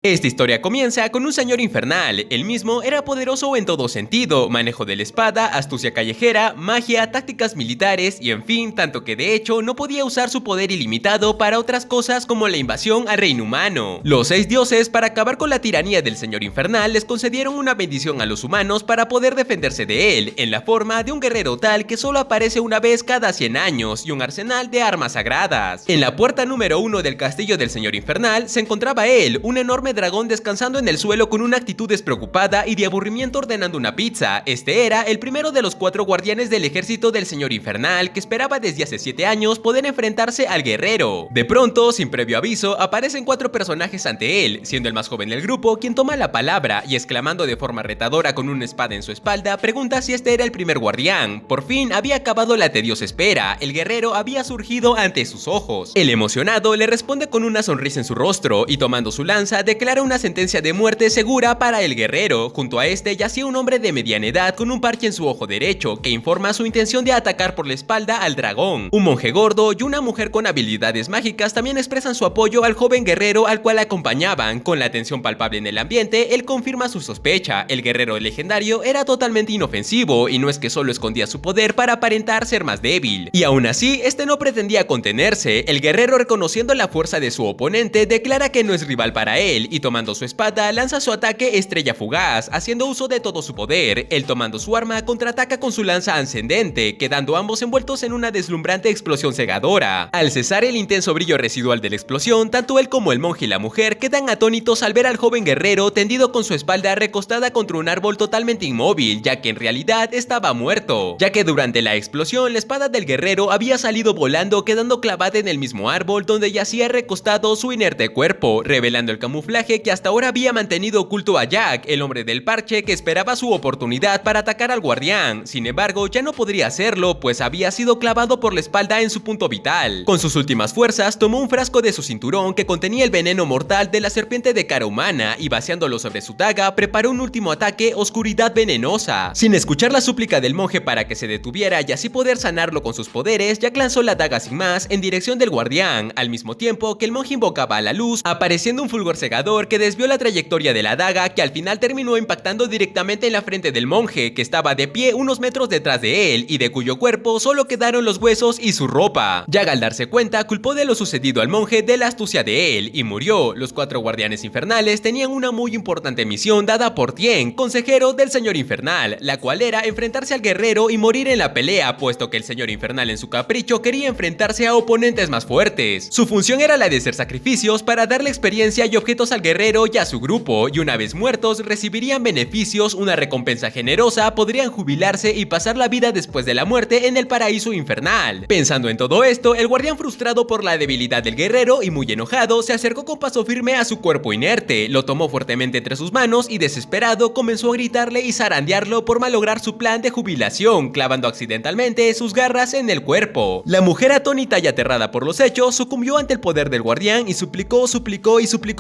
Esta historia comienza con un señor infernal. Él mismo era poderoso en todo sentido: manejo de la espada, astucia callejera, magia, tácticas militares y en fin, tanto que de hecho no podía usar su poder ilimitado para otras cosas como la invasión al reino humano. Los 6 dioses, para acabar con la tiranía del señor infernal, les concedieron una bendición a los humanos para poder defenderse de él, en la forma de un guerrero tal que solo aparece una vez cada 100 años y un arsenal de armas sagradas. En la puerta número 1 del castillo del señor infernal se encontraba él, un enorme dragón descansando en el suelo con una actitud despreocupada y de aburrimiento ordenando una pizza. Este era el primero de los 4 guardianes del ejército del señor infernal que esperaba desde hace 7 años poder enfrentarse al guerrero. De pronto, sin previo aviso, aparecen 4 personajes ante él, siendo el más joven del grupo quien toma la palabra y exclamando de forma retadora con una espada en su espalda, pregunta si este era el primer guardián. Por fin había acabado la tediosa espera, el guerrero había surgido ante sus ojos. El emocionado le responde con una sonrisa en su rostro y tomando su lanza declara una sentencia de muerte segura para el guerrero. Junto a este yacía un hombre de mediana edad con un parche en su ojo derecho que informa su intención de atacar por la espalda al dragón. Un monje gordo y una mujer con habilidades mágicas también expresan su apoyo al joven guerrero al cual acompañaban. Con la tensión palpable en el ambiente, él confirma su sospecha: el guerrero legendario era totalmente inofensivo y no es que solo escondía su poder para aparentar ser más débil. Y aún así, este no pretendía contenerse. El guerrero, reconociendo la fuerza de su oponente, declara que no es rival para él y tomando su espada lanza su ataque estrella fugaz, haciendo uso de todo su poder. Él, tomando su arma, contraataca con su lanza ascendente, quedando ambos envueltos en una deslumbrante explosión cegadora. Al cesar el intenso brillo residual de la explosión, tanto él como el monje y la mujer quedan atónitos al ver al joven guerrero tendido con su espalda recostada contra un árbol totalmente inmóvil, ya que en realidad estaba muerto, ya que durante la explosión la espada del guerrero había salido volando, quedando clavada en el mismo árbol donde yacía recostado su inerte cuerpo, revelando el camuflaje que hasta ahora había mantenido oculto a Jack, el hombre del parche que esperaba su oportunidad para atacar al guardián. Sin embargo, ya no podría hacerlo, pues había sido clavado por la espalda en su punto vital. Con sus últimas fuerzas, tomó un frasco de su cinturón que contenía el veneno mortal de la serpiente de cara humana y, vaciándolo sobre su daga, preparó un último ataque: oscuridad venenosa. Sin escuchar la súplica del monje para que se detuviera y así poder sanarlo con sus poderes, Jack lanzó la daga sin más en dirección del guardián, al mismo tiempo que el monje invocaba a la luz, apareciendo un fulgor cegador que desvió la trayectoria de la daga, que al final terminó impactando directamente en la frente del monje, que estaba de pie unos metros detrás de él y de cuyo cuerpo solo quedaron los huesos y su ropa. Jack, al darse cuenta, culpó de lo sucedido al monje de la astucia de él y murió. Los 4 guardianes infernales tenían una muy importante misión dada por Tien, consejero del señor infernal, la cual era enfrentarse al guerrero y morir en la pelea, puesto que el señor infernal en su capricho quería enfrentarse a oponentes más fuertes. Su función era la de hacer sacrificios para darle experiencia y objetos al guerrero y a su grupo, y una vez muertos recibirían beneficios, una recompensa generosa, podrían jubilarse y pasar la vida después de la muerte en el paraíso infernal. Pensando en todo esto, el guardián, frustrado por la debilidad del guerrero y muy enojado, se acercó con paso firme a su cuerpo inerte, lo tomó fuertemente entre sus manos y, desesperado, comenzó a gritarle y zarandearlo por malograr su plan de jubilación, clavando accidentalmente sus garras en el cuerpo. La mujer, atónita y aterrada por los hechos, sucumbió ante el poder del guardián y suplicó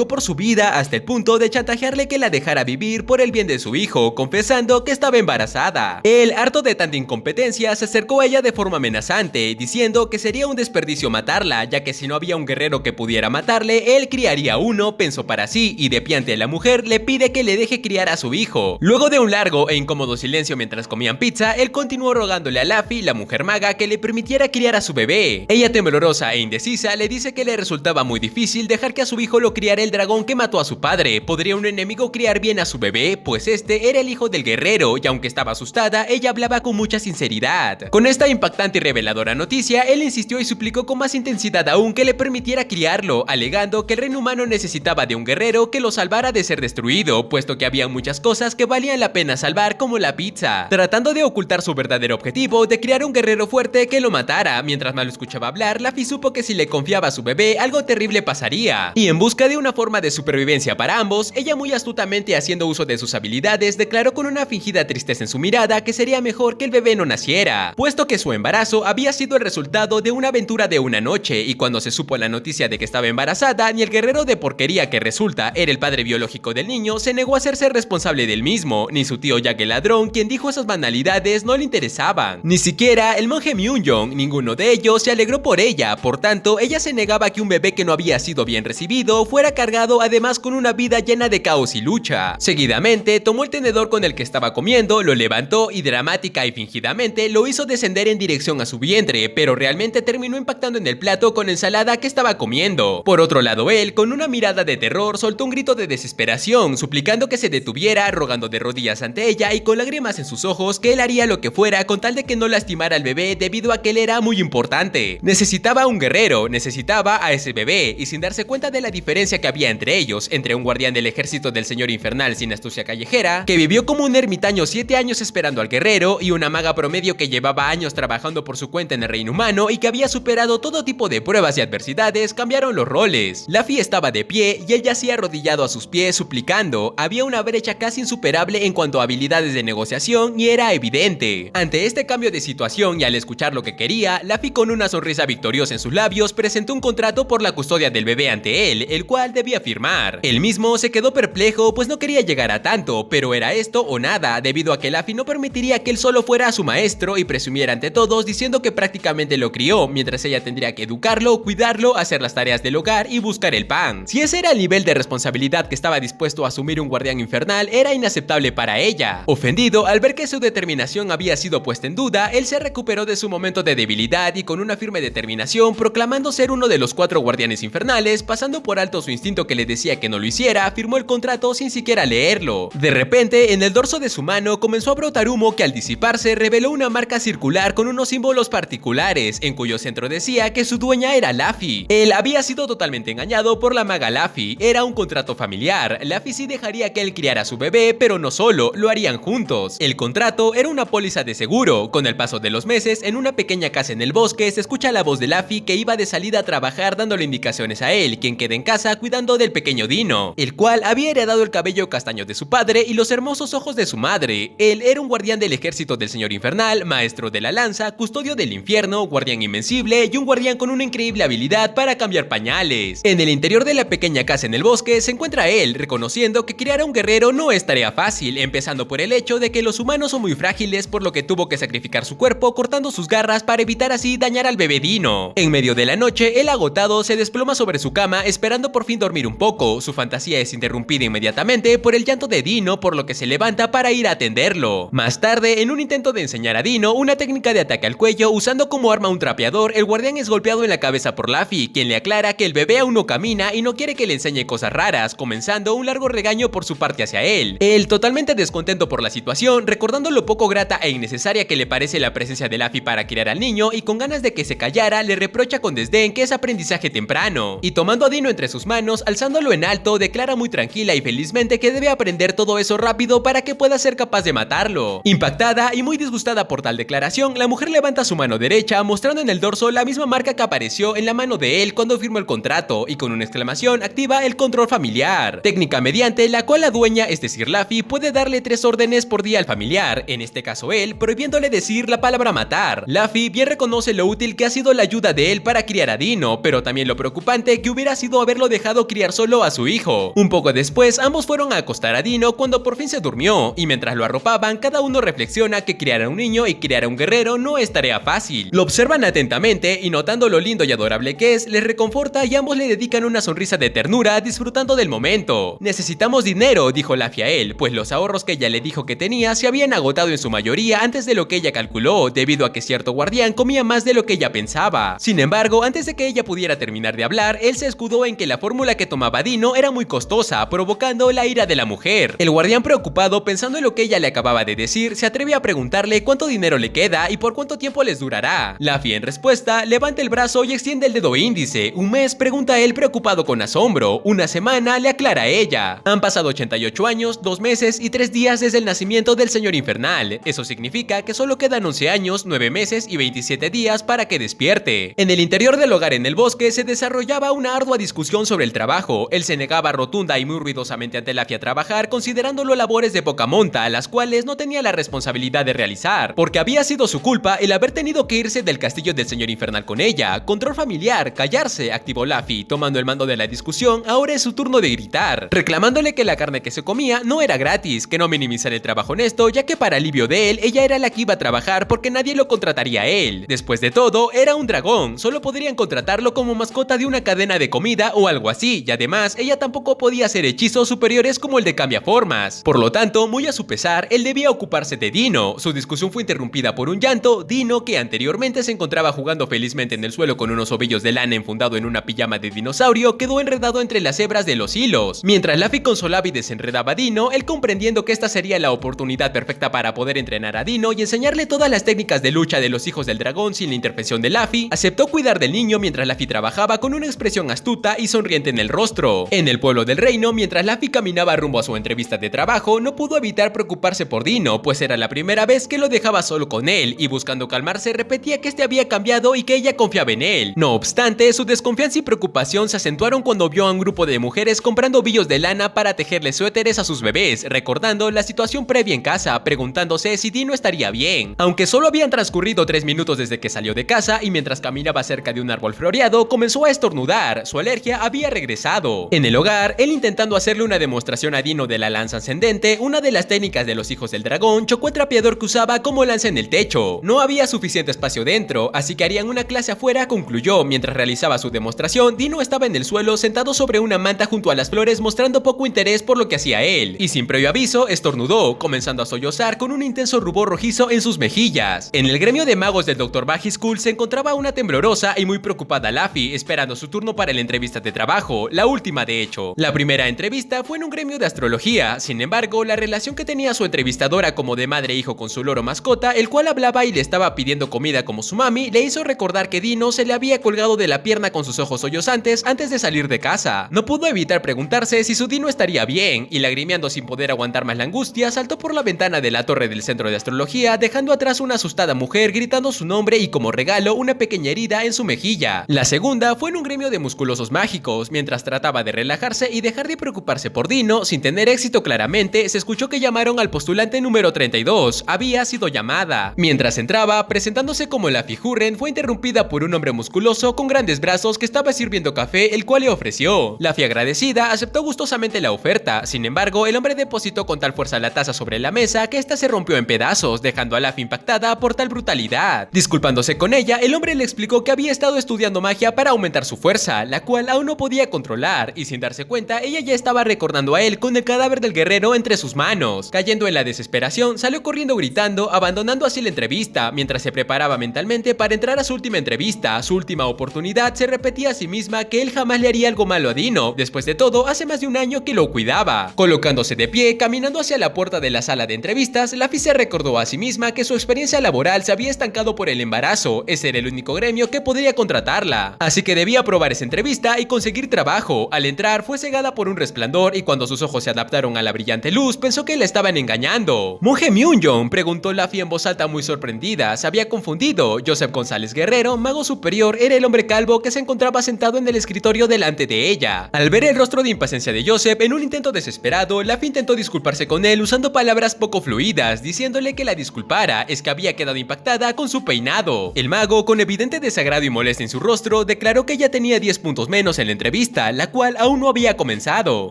por su vida, hasta el punto de chantajearle que la dejara vivir por el bien de su hijo, confesando que estaba embarazada. Él, harto de tanta incompetencia, se acercó a ella de forma amenazante, diciendo que sería un desperdicio matarla, ya que si no había un guerrero que pudiera matarle, él criaría uno, pensó para sí, y de pie ante la mujer le pide que le deje criar a su hijo. Luego de un largo e incómodo silencio mientras comían pizza, él continuó rogándole a Laffy, la mujer maga, que le permitiera criar a su bebé. Ella, temblorosa e indecisa, le dice que le resultaba muy difícil dejar que a su hijo lo criara el dragón que mató a su padre. ¿Podría un enemigo criar bien a su bebé? Pues este era el hijo del guerrero, y aunque estaba asustada, ella hablaba con mucha sinceridad. Con esta impactante y reveladora noticia, él insistió y suplicó con más intensidad aún que le permitiera criarlo, alegando que el reino humano necesitaba de un guerrero que lo salvara de ser destruido, puesto que había muchas cosas que valían la pena salvar, como la pizza. Tratando de ocultar su verdadero objetivo de criar un guerrero fuerte que lo matara, mientras más lo escuchaba hablar, Laffy supo que si le confiaba a su bebé, algo terrible pasaría. Y en busca de una forma de supervivencia para ambos, ella, muy astutamente haciendo uso de sus habilidades, declaró con una fingida tristeza en su mirada que sería mejor que el bebé no naciera, puesto que su embarazo había sido el resultado de una aventura de una noche, y cuando se supo la noticia de que estaba embarazada, ni el guerrero de porquería que resulta era el padre biológico del niño se negó a hacerse responsable del mismo, ni su tío Jack el ladrón, quien dijo esas banalidades, no le interesaban. Ni siquiera el monje Myung-yong, ninguno de ellos se alegró por ella. Por tanto, ella se negaba a que un bebé que no había sido bien recibido fuera cargado a además con una vida llena de caos y lucha. Seguidamente, tomó el tenedor con el que estaba comiendo, lo levantó y dramática y fingidamente lo hizo descender en dirección a su vientre, pero realmente terminó impactando en el plato con ensalada que estaba comiendo. Por otro lado, él, con una mirada de terror, soltó un grito de desesperación, suplicando que se detuviera, rogando de rodillas ante ella y con lágrimas en sus ojos que él haría lo que fuera con tal de que no lastimara al bebé debido a que él era muy importante. Necesitaba un guerrero, necesitaba a ese bebé, y sin darse cuenta de la diferencia que había entre ellos, entre un guardián del ejército del señor infernal sin astucia callejera, que vivió como un ermitaño 7 años esperando al guerrero, y una maga promedio que llevaba años trabajando por su cuenta en el reino humano y que había superado todo tipo de pruebas y adversidades, cambiaron los roles. Luffy estaba de pie y él yacía arrodillado a sus pies suplicando. Había una brecha casi insuperable en cuanto a habilidades de negociación y era evidente. Ante este cambio de situación y al escuchar lo que quería, Luffy con una sonrisa victoriosa en sus labios presentó un contrato por la custodia del bebé ante él, el cual debía firmar. Él mismo se quedó perplejo pues no quería llegar a tanto, pero era esto o nada, debido a que Luffy no permitiría que él solo fuera su maestro y presumiera ante todos diciendo que prácticamente lo crió, mientras ella tendría que educarlo, cuidarlo, hacer las tareas del hogar y buscar el pan. Si ese era el nivel de responsabilidad que estaba dispuesto a asumir un guardián infernal, era inaceptable para ella. Ofendido al ver que su determinación había sido puesta en duda, él se recuperó de su momento de debilidad y con una firme determinación, proclamando ser uno de los 4 guardianes infernales, pasando por alto su instinto que le decía que no lo hiciera, firmó el contrato sin siquiera leerlo. De repente, en el dorso de su mano comenzó a brotar humo que al disiparse reveló una marca circular con unos símbolos particulares, en cuyo centro decía que su dueña era Luffy. Él había sido totalmente engañado por la maga Luffy, era un contrato familiar. Luffy sí dejaría que él criara a su bebé, pero no solo, lo harían juntos. El contrato era una póliza de seguro. Con el paso de los meses, en una pequeña casa en el bosque, se escucha la voz de Luffy que iba de salida a trabajar dándole indicaciones a él, quien queda en casa cuidando del pequeño Dino, el cual había heredado el cabello castaño de su padre y los hermosos ojos de su madre. Él era un guardián del ejército del señor infernal, maestro de la lanza, custodio del infierno, guardián invencible y un guardián con una increíble habilidad para cambiar pañales. En el interior de la pequeña casa en el bosque se encuentra él, reconociendo que criar a un guerrero no es tarea fácil, empezando por el hecho de que los humanos son muy frágiles, por lo que tuvo que sacrificar su cuerpo cortando sus garras para evitar así dañar al bebé Dino. En medio de la noche, el agotado se desploma sobre su cama esperando por fin dormir un poco. Su fantasía es interrumpida inmediatamente por el llanto de Dino, por lo que se levanta para ir a atenderlo. Más tarde, en un intento de enseñar a Dino una técnica de ataque al cuello usando como arma un trapeador, el guardián es golpeado en la cabeza por Luffy, quien le aclara que el bebé aún no camina y no quiere que le enseñe cosas raras, comenzando un largo regaño por su parte hacia él. Él, totalmente descontento por la situación, recordando lo poco grata e innecesaria que le parece la presencia de Luffy para criar al niño y con ganas de que se callara, le reprocha con desdén que es aprendizaje temprano. Y tomando a Dino entre sus manos, alzándolo en alto, declara muy tranquila y felizmente que debe aprender todo eso rápido para que pueda ser capaz de matarlo. Impactada y muy disgustada por tal declaración, la mujer levanta su mano derecha, mostrando en el dorso la misma marca que apareció en la mano de él cuando firmó el contrato, y con una exclamación activa el control familiar, técnica mediante la cual la dueña, es decir Luffy, puede darle 3 órdenes por día al familiar, en este caso él, prohibiéndole decir la palabra matar. Luffy bien reconoce lo útil que ha sido la ayuda de él para criar a Dino, pero también lo preocupante que hubiera sido haberlo dejado criar solo a su hijo. Un poco después, ambos fueron a acostar a Dino cuando por fin se durmió, y mientras lo arropaban, cada uno reflexiona que criar a un niño y criar a un guerrero no es tarea fácil. Lo observan atentamente y notando lo lindo y adorable que es, les reconforta y ambos le dedican una sonrisa de ternura, disfrutando del momento. Necesitamos dinero, dijo Luffy a él, pues los ahorros que ella le dijo que tenía se habían agotado en su mayoría antes de lo que ella calculó, debido a que cierto guardián comía más de lo que ella pensaba. Sin embargo, antes de que ella pudiera terminar de hablar, él se escudó en que la fórmula que tomaba Dino era muy costosa, provocando la ira de la mujer. El guardián, preocupado pensando en lo que ella le acababa de decir, se atreve a preguntarle cuánto dinero le queda y por cuánto tiempo les durará. Luffy, en respuesta, levanta el brazo y extiende el dedo índice. ¿Un mes?, pregunta él preocupado con asombro. ¿Una semana?, le aclara ella. Han pasado 88 años, 2 meses y 3 días desde el nacimiento del señor infernal. Eso significa que solo quedan 11 años, 9 meses y 27 días para que despierte. En el interior del hogar en el bosque se desarrollaba una ardua discusión sobre el trabajo. Él se negaba rotunda y muy ruidosamente ante Luffy a trabajar, considerándolo labores de poca monta, las cuales no tenía la responsabilidad de realizar, porque había sido su culpa el haber tenido que irse del castillo del señor infernal con ella. Control familiar, callarse, activó Luffy, tomando el mando de la discusión. Ahora es su turno de gritar, reclamándole que la carne que se comía no era gratis, que no minimizara el trabajo honesto, ya que para alivio de él, ella era la que iba a trabajar porque nadie lo contrataría a él. Después de todo, era un dragón, solo podrían contratarlo como mascota de una cadena de comida o algo así, y además además, ella tampoco podía hacer hechizos superiores como el de cambiaformas. Por lo tanto, muy a su pesar, él debía ocuparse de Dino. Su discusión fue interrumpida por un llanto. Dino, que anteriormente se encontraba jugando felizmente en el suelo con unos ovillos de lana enfundado en una pijama de dinosaurio, quedó enredado entre las hebras de los hilos. Mientras Luffy consolaba y desenredaba a Dino, él, comprendiendo que esta sería la oportunidad perfecta para poder entrenar a Dino y enseñarle todas las técnicas de lucha de los hijos del dragón sin la intervención de Luffy, aceptó cuidar del niño mientras Luffy trabajaba con una expresión astuta y sonriente en el rostro. En el pueblo del reino, mientras Luffy caminaba rumbo a su entrevista de trabajo, no pudo evitar preocuparse por Dino, pues era la primera vez que lo dejaba solo con él, y buscando calmarse repetía que este había cambiado y que ella confiaba en él. No obstante, su desconfianza y preocupación se acentuaron cuando vio a un grupo de mujeres comprando ovillos de lana para tejerle suéteres a sus bebés, recordando la situación previa en casa, preguntándose si Dino estaría bien. Aunque solo habían transcurrido 3 minutos desde que salió de casa y mientras caminaba cerca de un árbol floreado, comenzó a estornudar. Su alergia había regresado. En el hogar, él, intentando hacerle una demostración a Dino de la lanza ascendente, una de las técnicas de los hijos del dragón, chocó el trapeador que usaba como lanza en el techo. No había suficiente espacio dentro, así que harían una clase afuera, concluyó. Mientras realizaba su demostración, Dino estaba en el suelo sentado sobre una manta junto a las flores, mostrando poco interés por lo que hacía él, y sin previo aviso estornudó, comenzando a sollozar con un intenso rubor rojizo en sus mejillas. En el gremio de magos del Dr. School se encontraba una temblorosa y muy preocupada Luffy, esperando su turno para la entrevista de trabajo, la última de hecho. La primera entrevista fue en un gremio de astrología. Sin embargo, la relación que tenía su entrevistadora como de madre e hijo con su loro mascota, el cual hablaba y le estaba pidiendo comida como su mami, le hizo recordar que Dino se le había colgado de la pierna con sus ojos sollozantes antes de salir de casa. No pudo evitar preguntarse si su Dino estaría bien, y lagrimeando sin poder aguantar más la angustia, saltó por la ventana de la torre del centro de astrología, dejando atrás una asustada mujer gritando su nombre y como regalo una pequeña herida en su mejilla. La segunda fue en un gremio de musculosos mágicos. Mientras trataba de relajarse y dejar de preocuparse por Dino, sin tener éxito claramente, se escuchó que llamaron al postulante número 32. Había sido llamada. Mientras entraba, presentándose como Luffy Hurren, fue interrumpida por un hombre musculoso con grandes brazos que estaba sirviendo café, el cual le ofreció. Luffy, agradecida, aceptó gustosamente la oferta. Sin embargo, el hombre depositó con tal fuerza la taza sobre la mesa que esta se rompió en pedazos, dejando a Luffy impactada por tal brutalidad. Disculpándose con ella, el hombre le explicó que había estado estudiando magia para aumentar su fuerza, la cual aún no podía controlar, y sin darse cuenta, ella ya estaba recordando a él con el cadáver del guerrero entre sus manos. Cayendo en la desesperación, salió corriendo gritando, abandonando así la entrevista. Mientras se preparaba mentalmente para entrar a su última entrevista, su última oportunidad, se repetía a sí misma que él jamás le haría algo malo a Dino. Después de todo, hace más de un año que lo cuidaba. Colocándose de pie, caminando hacia la puerta de la sala de entrevistas, Luffy se recordó a sí misma que su experiencia laboral se había estancado por el embarazo. Ese era el único gremio que podría contratarla, así que debía probar esa entrevista y conseguir trabajo. Al entrar, fue cegada por un resplandor y cuando sus ojos se adaptaron a la brillante luz, pensó que la estaban engañando. ¿Monje Myunjon?, preguntó Luffy en voz alta, muy sorprendida. Se había confundido. Joseph González Guerrero, mago superior, era el hombre calvo que se encontraba sentado en el escritorio delante de ella. Al ver el rostro de impaciencia de Joseph, en un intento desesperado, Luffy intentó disculparse con él usando palabras poco fluidas, diciéndole que la disculpara, es que había quedado impactada con su peinado. El mago, con evidente desagrado y molestia en su rostro, declaró que ella tenía 10 puntos menos en la entrevista, la cual aún no había comenzado.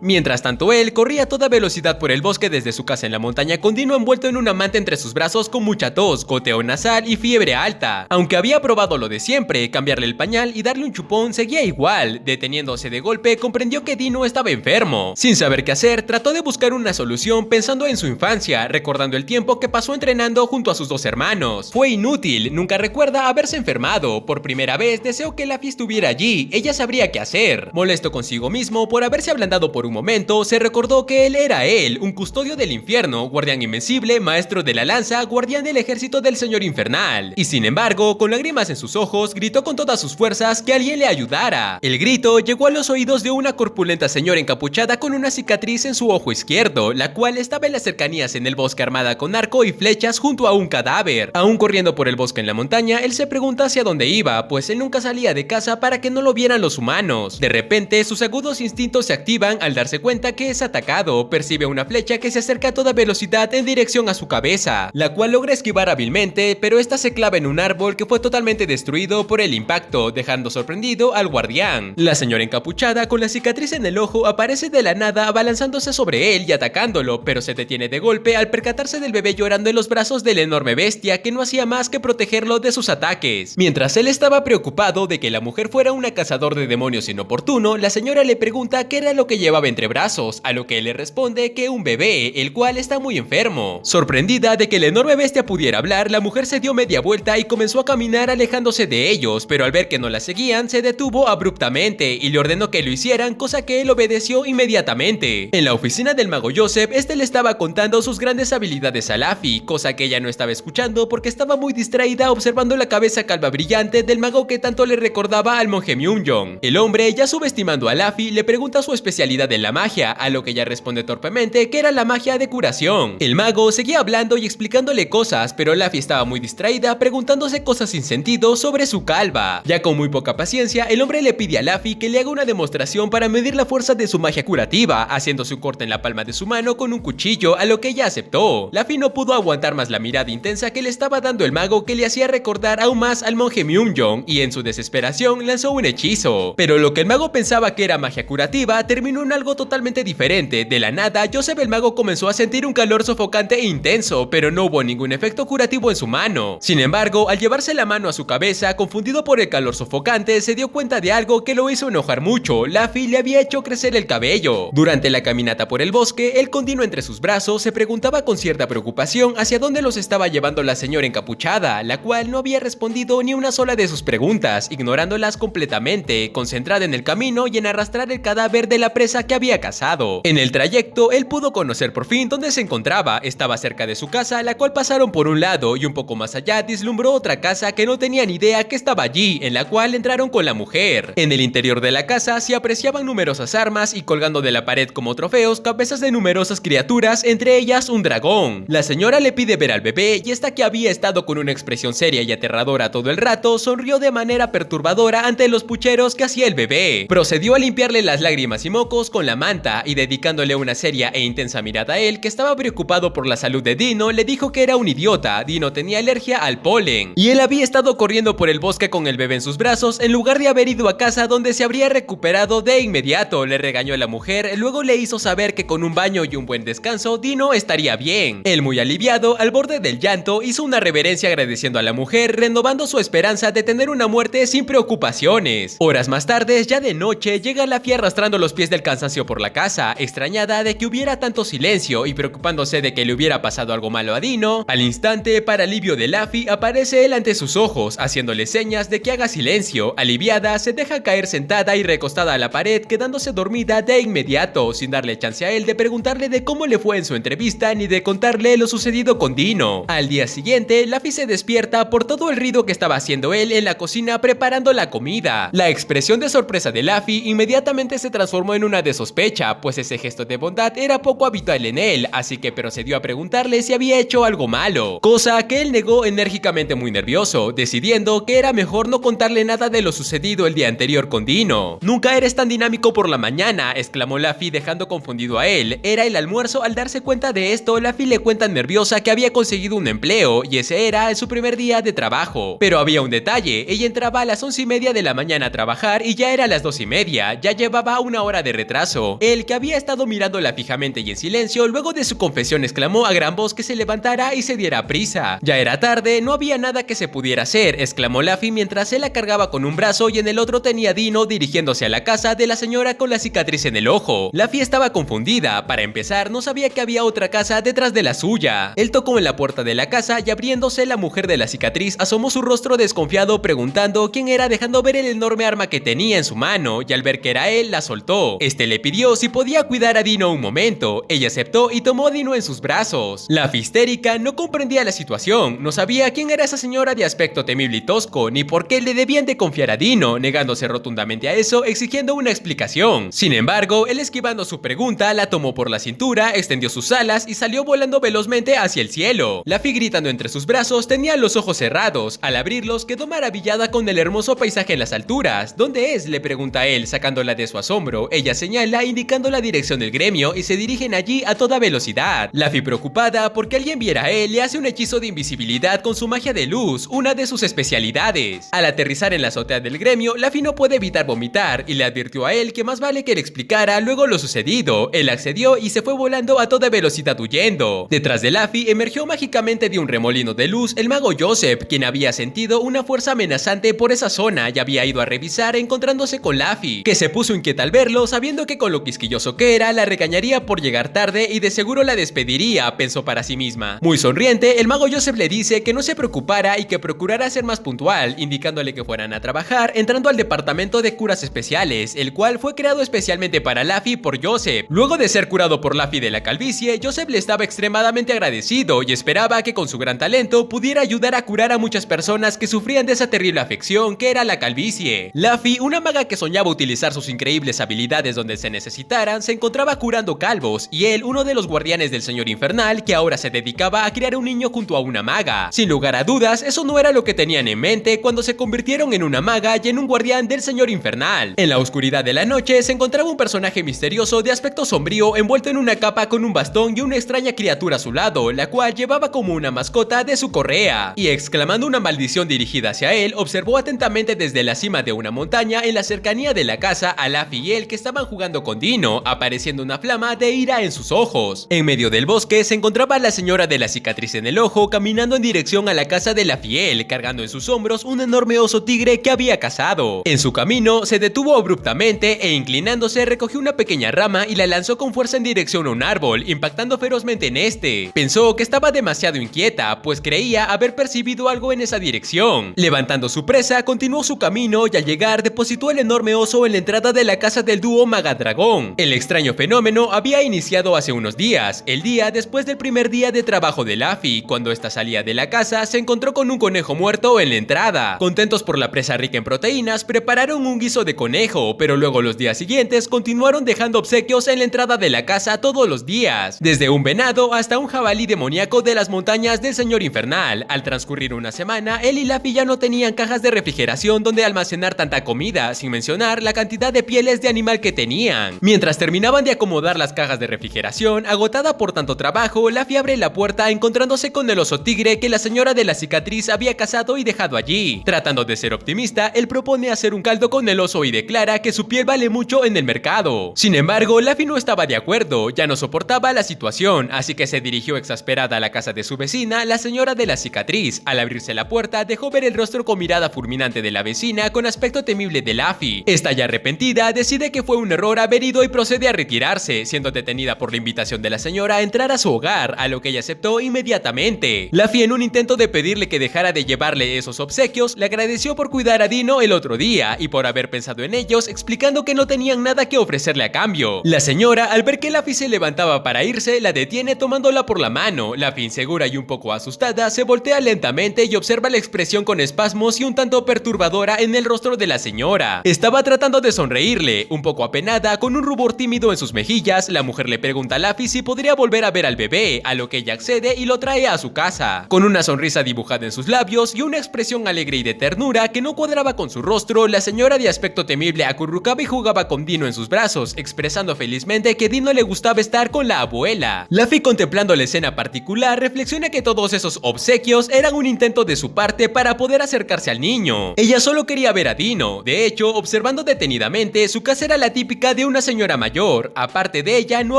Mientras tanto, él corría a toda velocidad por el bosque desde su casa en la montaña con Dino envuelto en una manta entre sus brazos con mucha tos, goteo nasal y fiebre alta. Aunque había probado lo de siempre, cambiarle el pañal y darle un chupón, seguía igual. Deteniéndose de golpe, comprendió que Dino estaba enfermo. Sin saber qué hacer, trató de buscar una solución pensando en su infancia, recordando el tiempo que pasó entrenando junto a sus dos hermanos. Fue inútil, nunca recuerda haberse enfermado. Por primera vez deseó que Luffy estuviera allí, ella sabría qué hacer. Molesto consigo mismo por haberse ablandado por un momento, se recordó que él era él, un custodio del infierno, guardián invencible, maestro de la lanza, guardián del ejército del señor infernal. Y sin embargo, con lágrimas en sus ojos, gritó con todas sus fuerzas que alguien le ayudara. El grito llegó a los oídos de una corpulenta señora encapuchada con una cicatriz en su ojo izquierdo, la cual estaba en las cercanías en el bosque armada con arco y flechas junto a un cadáver. Aún corriendo por el bosque en la montaña, él se pregunta hacia dónde iba, pues él nunca salía de casa para que no lo vieran los humanos. De repente, sus agudos instintos se activan al darse cuenta que es atacado. Percibe una flecha que se acerca a toda velocidad en dirección a su cabeza, la cual logra esquivar hábilmente, pero esta se clava en un árbol que fue totalmente destruido por el impacto, dejando sorprendido al guardián. La señora encapuchada con la cicatriz en el ojo aparece de la nada abalanzándose sobre él y atacándolo, pero se detiene de golpe al percatarse del bebé llorando en los brazos de la enorme bestia que no hacía más que protegerlo de sus ataques. Mientras él estaba preocupado de que la mujer fuera una cazador de demonios inoportuno, la señora señora le pregunta qué era lo que llevaba entre brazos, a lo que él le responde que un bebé, el cual está muy enfermo. Sorprendida de que la enorme bestia pudiera hablar, la mujer se dio media vuelta y comenzó a caminar alejándose de ellos, pero al ver que no la seguían, se detuvo abruptamente y le ordenó que lo hicieran, cosa que él obedeció inmediatamente. En la oficina del mago Joseph, este le estaba contando sus grandes habilidades a Laffy, cosa que ella no estaba escuchando porque estaba muy distraída observando la cabeza calva brillante del mago que tanto le recordaba al monje Myung-Yong. El hombre, ya subestimando a Laffy, le pregunta su especialidad en la magia, a lo que ella responde torpemente que era la magia de curación. El mago seguía hablando y explicándole cosas, pero Laffy estaba muy distraída preguntándose cosas sin sentido sobre su calva. Ya con muy poca paciencia, el hombre le pide a Laffy que le haga una demostración para medir la fuerza de su magia curativa, haciéndose un corte en la palma de su mano con un cuchillo, a lo que ella aceptó. Laffy no pudo aguantar más la mirada intensa que le estaba dando el mago, que le hacía recordar aún más al monje Myung-Yong, y en su desesperación lanzó un hechizo. Pero lo que el mago pensaba que era magia curativa terminó en algo totalmente diferente. De la nada, Joseph el mago comenzó a sentir un calor sofocante e intenso, pero no hubo ningún efecto curativo en su mano. Sin embargo, al llevarse la mano a su cabeza, confundido por el calor sofocante, se dio cuenta de algo que lo hizo enojar mucho. Laffy le había hecho crecer el cabello. Durante la caminata por el bosque, él con Dino entre sus brazos se preguntaba con cierta preocupación hacia dónde los estaba llevando la señora encapuchada, la cual no había respondido ni una sola de sus preguntas, ignorándolas completamente, concentrada en el camino y en arrastrar el cadáver de la presa que había cazado. En el trayecto, él pudo conocer por fin dónde se encontraba. Estaba cerca de su casa, la cual pasaron por un lado, y un poco más allá vislumbró otra casa que no tenía ni idea que estaba allí, en la cual entraron con la mujer. En el interior de la casa se apreciaban numerosas armas y colgando de la pared como trofeos cabezas de numerosas criaturas, entre ellas un dragón. La señora le pide ver al bebé y esta, que había estado con una expresión seria y aterradora todo el rato, sonrió de manera perturbadora ante los pucheros que hacía el bebé. Procedió a limpiarle las lágrimas y mocos con la manta y, dedicándole una seria e intensa mirada a él, que estaba preocupado por la salud de Dino, le dijo que era un idiota. Dino tenía alergia al polen y él había estado corriendo por el bosque con el bebé en sus brazos en lugar de haber ido a casa donde se habría recuperado de inmediato. Le regañó a la mujer, luego le hizo saber que con un baño y un buen descanso Dino estaría bien. Él, muy aliviado, al borde del llanto, hizo una reverencia agradeciendo a la mujer, renovando su esperanza de tener una muerte sin preocupaciones. Horas más tarde, ya de noche, llega Laffy arrastrando los pies del cansancio por la casa, extrañada de que hubiera tanto silencio y preocupándose de que le hubiera pasado algo malo a Dino. Al instante, para alivio de Laffy, aparece él ante sus ojos, haciéndole señas de que haga silencio. Aliviada, se deja caer sentada y recostada a la pared, quedándose dormida de inmediato, sin darle chance a él de preguntarle de cómo le fue en su entrevista ni de contarle lo sucedido con Dino. Al día siguiente, Laffy se despierta por todo el ruido que estaba haciendo él en la cocina preparando la comida. La expresión de sorpresa de Laffy inmediatamente se transformó en una de sospecha, pues ese gesto de bondad era poco habitual en él, así que procedió a preguntarle si había hecho algo malo, cosa que él negó enérgicamente, muy nervioso, decidiendo que era mejor no contarle nada de lo sucedido el día anterior con Dino. Nunca eres tan dinámico por la mañana, exclamó Laffy dejando confundido a él. Era el almuerzo. Al darse cuenta de esto, Laffy le cuenta nerviosa que había conseguido un empleo y ese era su primer día de trabajo. Pero había un detalle, ella entraba a las 11:30 de la mañana a trabajar y ya era las 2:30, ya llevaba una hora de retraso. Él, que había estado mirándola fijamente y en silencio, luego de su confesión exclamó a gran voz que se levantara y se diera prisa. Ya era tarde, no había nada que se pudiera hacer, exclamó Laffy mientras él la cargaba con un brazo y en el otro tenía a Dino dirigiéndose a la casa de la señora con la cicatriz en el ojo. Laffy estaba confundida. Para empezar, no sabía que había otra casa detrás de la suya. Él tocó en la puerta de la casa y abriéndose, la mujer de la cicatriz asomó su rostro desconfiado preguntando quién era, dejando ver el enorme arma que tenía en su mano, y al ver que era él, la soltó. Este le pidió si podía cuidar a Dino un momento. Ella aceptó y tomó a Dino en sus brazos. Laffy, histérica, no comprendía la situación, no sabía quién era esa señora de aspecto temible y tosco, ni por qué le debían de confiar a Dino, negándose rotundamente a eso, exigiendo una explicación. Sin embargo, él, esquivando su pregunta, la tomó por la cintura, extendió sus alas y salió volando velozmente hacia el cielo. Laffy, gritando entre sus brazos, tenía los ojos cerrados. Al abrirlos, quedó maravillada con el hermoso paisaje en las alturas. ¿Dónde es?, le pregunta él, sacándola de su asombro. Ella señala, indicando la dirección del gremio, y se dirigen allí a toda velocidad. Laffy, preocupada porque alguien viera a él, le hace un hechizo de invisibilidad con su magia de luz, una de sus especialidades. Al aterrizar en la azotea del gremio, Laffy no puede evitar vomitar y le advirtió a él que más vale que le explicara luego lo sucedido. Él accedió y se fue volando a toda velocidad huyendo. Detrás de Laffy emergió mágicamente de un remolino de luz el mago Joseph, quien había sentido una fuerza amenazante por esa zona y había ido a revisar, encontrándose con Laffy, que se se puso inquieta al verlo, sabiendo que con lo quisquilloso que era, la regañaría por llegar tarde y de seguro la despediría, pensó para sí misma. Muy sonriente, el mago Joseph le dice que no se preocupara y que procurara ser más puntual, indicándole que fueran a trabajar, entrando al departamento de curas especiales, el cual fue creado especialmente para Luffy por Joseph. Luego de ser curado por Luffy de la calvicie, Joseph le estaba extremadamente agradecido y esperaba que con su gran talento pudiera ayudar a curar a muchas personas que sufrían de esa terrible afección que era la calvicie. Luffy, una maga que soñaba utilizar sus increíbles habilidades donde se necesitaran, se encontraba curando calvos, y él, uno de los guardianes del Señor Infernal, que ahora se dedicaba a criar un niño junto a una maga. Sin lugar a dudas, eso no era lo que tenían en mente cuando se convirtieron en una maga y en un guardián del Señor Infernal. En la oscuridad de la noche se encontraba un personaje misterioso de aspecto sombrío envuelto en una capa con un bastón y una extraña criatura a su lado, la cual llevaba como una mascota de su correa, y exclamando una maldición dirigida hacia él, observó atentamente desde la cima de una montaña en la cercanía de la casa a Luffy y él, que estaban jugando con Dino, apareciendo una flama de ira en sus ojos. En medio del bosque se encontraba la señora de la cicatriz en el ojo caminando en dirección a la casa de Luffy, él, cargando en sus hombros un enorme oso tigre que había cazado. En su camino se detuvo abruptamente e inclinándose recogió una pequeña rama y la lanzó con fuerza en dirección a un árbol, impactando ferozmente en este. Pensó que estaba demasiado inquieta, pues creía haber percibido algo en esa dirección. Levantando su presa, continuó su camino y al llegar depositó el enorme oso en la entrada de la casa del dúo Maga-Dragón. El extraño fenómeno había iniciado hace unos días, el día después del primer día de trabajo de Luffy. Cuando esta salía de la casa, se encontró con un conejo muerto en la entrada. Contentos por la presa rica en proteínas, prepararon un guiso de conejo, pero luego los días siguientes continuaron dejando obsequios en la entrada de la casa todos los días, desde un venado hasta un jabalí demoníaco de las montañas del Señor Infernal. Al transcurrir una semana, él y Luffy ya no tenían cajas de refrigeración donde almacenar tanta comida, sin mencionar la cantidad de pieles de animal que tenían. Mientras terminaban de acomodar las cajas de refrigeración, agotada por tanto trabajo, Luffy abre la puerta encontrándose con el oso tigre que la señora de la cicatriz había cazado y dejado allí. Tratando de ser optimista, él propone hacer un caldo con el oso y declara que su piel vale mucho en el mercado. Sin embargo, Luffy no estaba de acuerdo, ya no soportaba la situación, así que se dirigió exasperada a la casa de su vecina, la señora de la cicatriz. Al abrirse la puerta, dejó ver el rostro con mirada fulminante de la vecina con aspecto temible de Luffy. Esta, ya arrepentida, decide que fue un error haber ido y procede a retirarse, siendo detenida por la invitación de la señora a entrar a su hogar, a lo que ella aceptó inmediatamente. Luffy, en un intento de pedirle que dejara de llevarle esos obsequios, le agradeció por cuidar a Dino el otro día y por haber pensado en ellos, explicando que no tenían nada que ofrecerle a cambio. La señora, al ver que Luffy se levantaba para irse, la detiene tomándola por la mano. Luffy, insegura y un poco asustada, se voltea lentamente y observa la expresión con espasmos y un tanto perturbadora en el rostro de la señora. Estaba tratando de sonreírle, un poco apenada, con un rubor tímido en sus mejillas. La mujer le pregunta a Luffy si podría volver a ver al bebé, a lo que ella accede y lo trae a su casa. Con una sonrisa dibujada en sus labios y una expresión alegre y de ternura que no cuadraba con su rostro, la señora de aspecto temible acurrucaba y jugaba con Dino en sus brazos, expresando felizmente que Dino le gustaba estar con la abuela. Luffy, contemplando la escena particular, reflexiona que todos esos obsequios eran un intento de su parte para poder acercarse al niño. Ella solo quería ver a Dino. De hecho, observando detenidamente, su casa era la típica de una señora mayor. Aparte de ella, no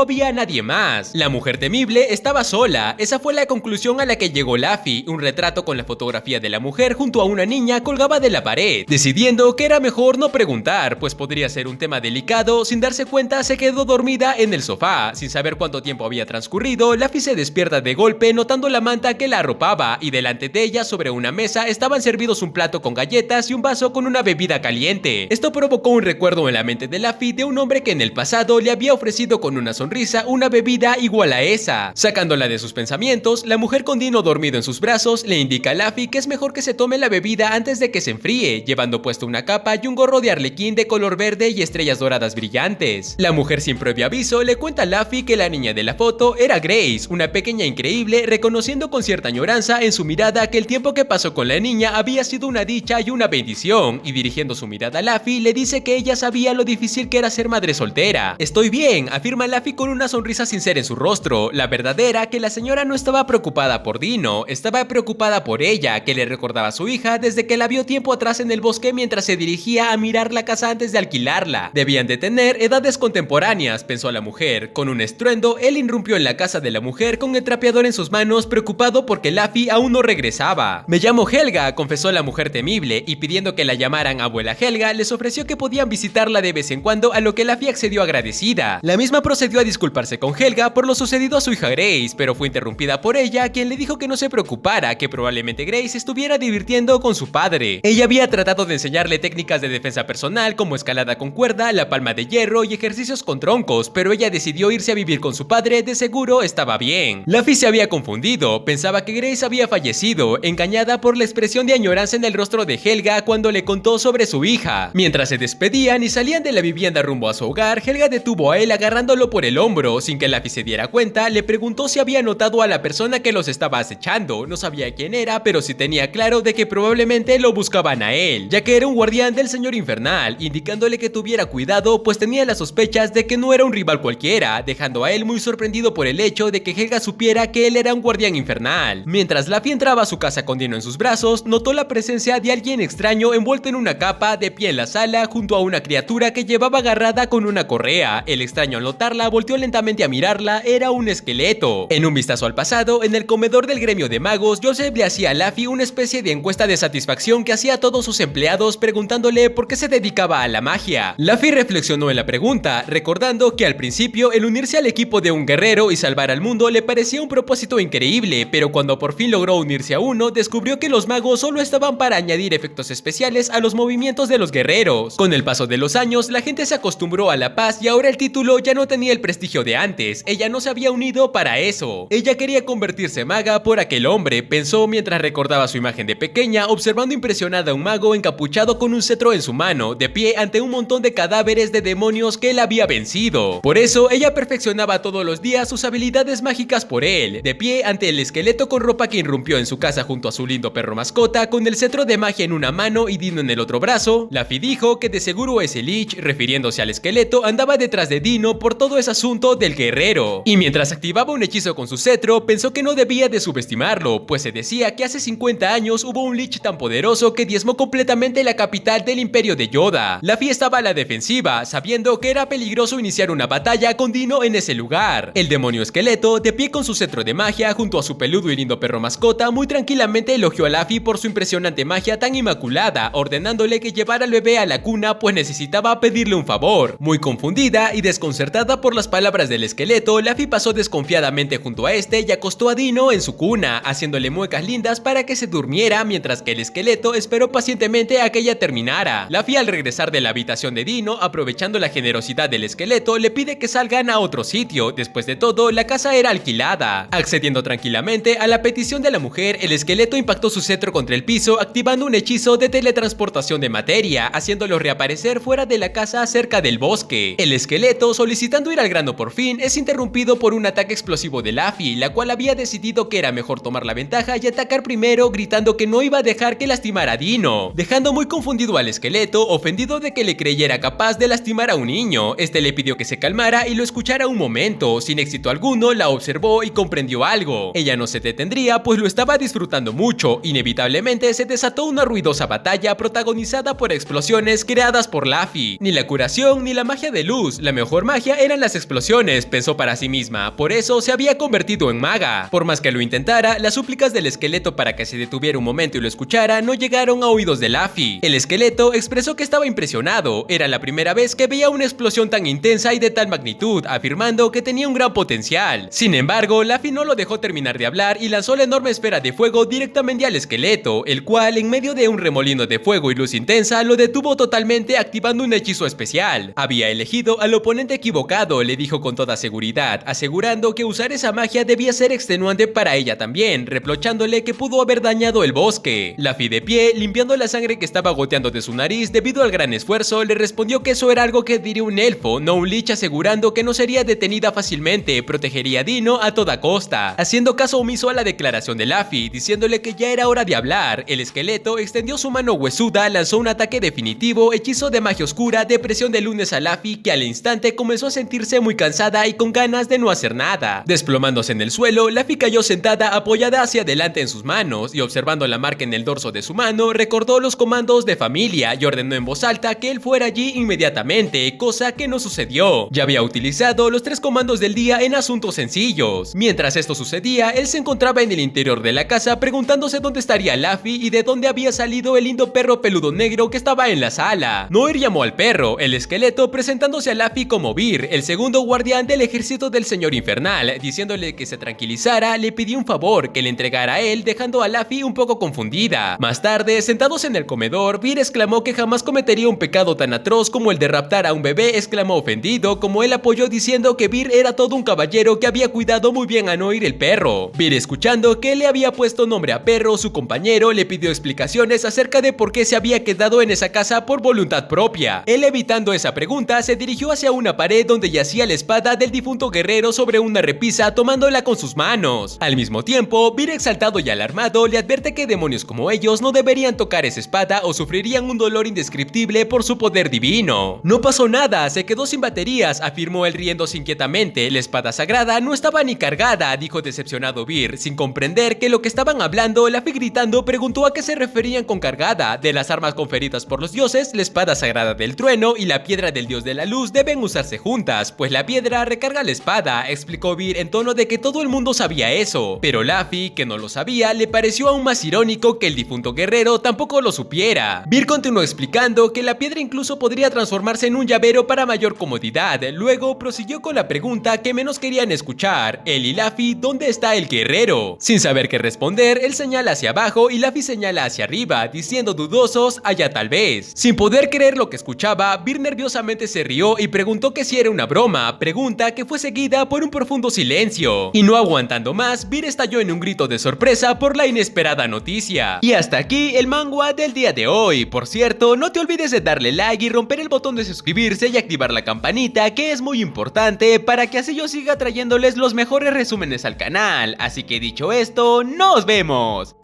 había nadie más. La mujer temible estaba sola. Esa fue la conclusión a la que llegó Luffy. Un retrato con la fotografía de la mujer junto a una niña colgaba de la pared. Decidiendo que era mejor no preguntar, pues podría ser un tema delicado, sin darse cuenta se quedó dormida en el sofá. Sin saber cuánto tiempo había transcurrido, Luffy se despierta de golpe notando la manta que la arropaba, y delante de ella, sobre una mesa, estaban servidos un plato con galletas y un vaso con una bebida caliente. Esto provocó un recuerdo en la mente de Luffy de un hombre que en el pasado le había ofrecido con una sonrisa una bebida igual a esa. Sacándola de sus pensamientos, la mujer con Dino dormido en sus brazos le indica a Luffy que es mejor que se tome la bebida antes de que se enfríe, llevando puesto una capa y un gorro de arlequín de color verde y estrellas doradas brillantes. La mujer, sin previo aviso, le cuenta a Luffy que la niña de la foto era Grace, una pequeña increíble, reconociendo con cierta añoranza en su mirada que el tiempo que pasó con la niña había sido una dicha y una bendición, y dirigiendo su mirada a Luffy, le dice que ella sabía lo difícil que era ser madre soltera. Estoy bien, afirma Luffy con una sonrisa sincera en su rostro. La verdad era que la señora no estaba preocupada por Dino, estaba preocupada por ella, que le recordaba a su hija desde que la vio tiempo atrás en el bosque mientras se dirigía a mirar la casa antes de alquilarla. Debían de tener edades contemporáneas, pensó la mujer. Con un estruendo, él irrumpió en la casa de la mujer con el trapeador en sus manos, preocupado porque Luffy aún no regresaba. Me llamo Helga, confesó la mujer temible, y pidiendo que la llamaran abuela Helga, les ofreció que podían visitarla de vez en cuando, a lo que Luffy accedió agradecida. La misma procedió a disculparse con Helga por lo sucedido a su hija Grace, pero fue interrumpida por ella, quien le dijo que no se preocupara, que probablemente Grace estuviera divirtiendo con su padre. Ella había tratado de enseñarle técnicas de defensa personal como escalada con cuerda, la palma de hierro y ejercicios con troncos, pero ella decidió irse a vivir con su padre, de seguro estaba bien. Luffy se había confundido, pensaba que Grace había fallecido, engañada por la expresión de añoranza en el rostro de Helga cuando le contó sobre su hija. Mientras se despedían y salían de la vivienda rumbo a su hogar, Helga detuvo a él agarrándolo por el hombro. Sin que Luffy se diera cuenta, le preguntó si había notado a la persona que los estaba acechando. No sabía quién era, pero sí tenía claro de que probablemente lo buscaban a él, ya que era un guardián del señor infernal, indicándole que tuviera cuidado, pues tenía las sospechas de que no era un rival cualquiera, dejando a él muy sorprendido por el hecho de que Helga supiera que él era un guardián infernal. Mientras Luffy entraba a su casa con Dino en sus brazos, notó la presencia de alguien extraño envuelto en una capa, de pie en la sala, junto a una criatura que llevaba agarrada con una correa. El extraño, al notarla, volteó lentamente a mirarla. Era un esqueleto. En un vistazo al pasado, en el comedor del gremio de magos, Joseph le hacía a Luffy una especie de encuesta de satisfacción que hacía a todos sus empleados, preguntándole por qué se dedicaba a la magia. Luffy reflexionó en la pregunta, recordando que al principio el unirse al equipo de un guerrero y salvar al mundo le parecía un propósito increíble, pero cuando por fin logró unirse a uno, descubrió que los magos solo estaban para añadir efectos especiales a los movimientos de los guerreros. Con el paso de los años, la gente se acostumbró a la paz y ahora el título ya no tenía el prestigio de antes. Ella no se había unido para eso. Ella quería convertirse en maga por aquel hombre, pensó mientras recordaba su imagen de pequeña, observando impresionada a un mago encapuchado con un cetro en su mano, de pie ante un montón de cadáveres de demonios que él había vencido. Por eso, ella perfeccionaba todos los días sus habilidades mágicas por él, de pie ante el esqueleto con ropa que irrumpió en su casa junto a su lindo perro mascota, con el cetro de magia en una mano y Dino en el otro brazo. Luffy dijo que de seguro ese Lich, refiriéndose al esqueleto, andaba detrás de Dino por todo ese asunto del guerrero. Y mientras activaba un hechizo con su cetro, pensó que no debía de subestimarlo, pues se decía que hace 50 años hubo un Lich tan poderoso que diezmó completamente la capital del imperio de Yoda. Luffy estaba a la defensiva, sabiendo que era peligroso iniciar una batalla con Dino en ese lugar. El demonio esqueleto, de pie con su cetro de magia junto a su peludo y lindo perro mascota, muy tranquilamente elogió a Luffy por su impresionante magia tan inmaculada, ordenándole que llevara al bebé a la cuna, pues necesitaba pedirle un favor. Muy confundida y desconcertada por las palabras del esqueleto, Luffy pasó desconfiadamente junto a este y acostó a Dino en su cuna, haciéndole muecas lindas para que se durmiera, mientras que el esqueleto esperó pacientemente a que ella terminara. Luffy, al regresar de la habitación de Dino, aprovechando la generosidad del esqueleto, le pide que salgan a otro sitio. Después de todo, la casa era alquilada. Accediendo tranquilamente a la petición de la mujer, el esqueleto impactó su cetro contra el piso, activando un hechizo de teletransportación de materia, haciéndolo reaparecer fuera de la casa cerca del bosque. El esqueleto, solicitando ir al grano por fin, es interrumpido por un ataque explosivo de Luffy, la cual había decidido que era mejor tomar la ventaja y atacar primero, gritando que no iba a dejar que lastimara a Dino, dejando muy confundido al esqueleto, ofendido de que le creyera capaz de lastimar a un niño. Este le pidió que se calmara y lo escuchara un momento. Sin éxito alguno, la observó y comprendió algo. Ella no se detendría, pues lo estaba disfrutando mucho. Inevitablemente se desató una ruidosa batalla protagonizada por explosiones creadas por Luffy. Ni la curación ni la magia de luz, la mejor magia eran las explosiones, pensó para sí misma. Por eso se había convertido en maga. Por más que lo intentara, las súplicas del esqueleto para que se detuviera un momento y lo escuchara no llegaron a oídos de Luffy. El esqueleto expresó que estaba impresionado. Era la primera vez que veía una explosión tan intensa y de tal magnitud, afirmando que tenía un gran potencial. Sin embargo, Luffy no lo dejó terminar de hablar y lanzó la enorme esfera de fuego directamente al esqueleto, el cual, en medio de un remolino de fuego y luz intensa, lo detuvo totalmente, activando un hechizo especial. Había elegido al oponente equivocado, le dijo con toda seguridad, asegurando que usar esa magia debía ser extenuante para ella también, reprochándole que pudo haber dañado el bosque. Luffy, de pie, limpiando la sangre que estaba goteando de su nariz debido al gran esfuerzo, le respondió que eso era algo que diría un elfo, no un Lich, asegurando que no sería detenida fácilmente, protegería a Dino a toda costa. Haciendo caso omiso a la declaración de Luffy, diciéndole que ya era hora de hablar, el esqueleto extendió su mano huesuda, lanzó un ataque definitivo, hechizo de magia oscura, de presión de lunes a Luffy, que al instante comenzó a sentirse muy cansada y con ganas de no hacer nada. Desplomándose en el suelo, Luffy cayó sentada apoyada hacia adelante en sus manos y, observando la marca en el dorso de su mano, recordó los comandos de familia y ordenó en voz alta que él fuera allí inmediatamente, cosa que no sucedió. Ya había utilizado los 3 comandos del día en asuntos sencillos. Mientras esto sucedía, él se encontraba en el interior de la casa preguntándose dónde estaría Luffy y de dónde había salido el lindo perro peludo negro que estaba en la sala. No Noir llamó al perro, el esqueleto, presentándose a Luffy como Vir, el segundo guardián del ejército del señor infernal, diciéndole que se tranquilizara. Le pidió un favor, que le entregara a él, dejando a Luffy un poco confundida. Más tarde, sentados en el comedor, Vir exclamó que jamás cometería un pecado tan atroz como el de raptar a un bebé. Exclamó ofendido, como él apoyó diciendo que Vir era todo un caballero que había cuidado muy bien a Noir el perro. Vir, escuchando que él le había puesto nombre a perro, su compañero le pidió explicaciones acerca de por qué se había quedado en esa casa por voluntad propia. Él, evitando esa pregunta, se dirigió hacia una pared donde yacía la espada del difunto guerrero sobre una repisa, tomándola con sus manos. Al mismo tiempo, Vir, exaltado y alarmado, le advierte que demonios como ellos no deberían tocar esa espada o sufrirían un dolor indescriptible por su poder divino. No pasó nada, se quedó sin baterías, afirmó él riéndose inquietamente. La espada sagrada no estaba ni cargada, dijo decepcionado Vir, sin comprender que lo que estaban hablando. Luffy, gritando, preguntó a qué se referían con cargada. De las armas conferidas por los dioses, la espada sagrada del trueno y la piedra del dios de la luz deben usarse juntas, pues la piedra recarga la espada, explicó Vir en tono de que todo el mundo sabía eso. Pero Luffy, que no lo sabía, le pareció aún más irónico que el difunto guerrero tampoco lo supiera. Vir continuó explicando que la piedra incluso podría transformarse en un llavero para mayor comodidad. Luego prosiguió con la pregunta que menos querían escuchar: él y Luffy, ¿dónde está el guerrero? Sin saber qué responder, él señala hacia abajo y Luffy señala hacia arriba, diciendo dudosos: allá tal vez. Sin poder creer lo que escuchaba, Vir nerviosamente se rió y preguntó que si era una broma, pregunta que fue seguida por un profundo silencio. Y no aguantando más, Vir estalló en un grito de sorpresa por la inesperada noticia. Y hasta aquí el manga del día de hoy. Por cierto, no te olvides de darle like y romper el botón de suscribirse y activar la campanita, que es muy importante para que así yo siga trayéndoles los mejores resúmenes al canal. Así que dicho esto, ¡nos vemos!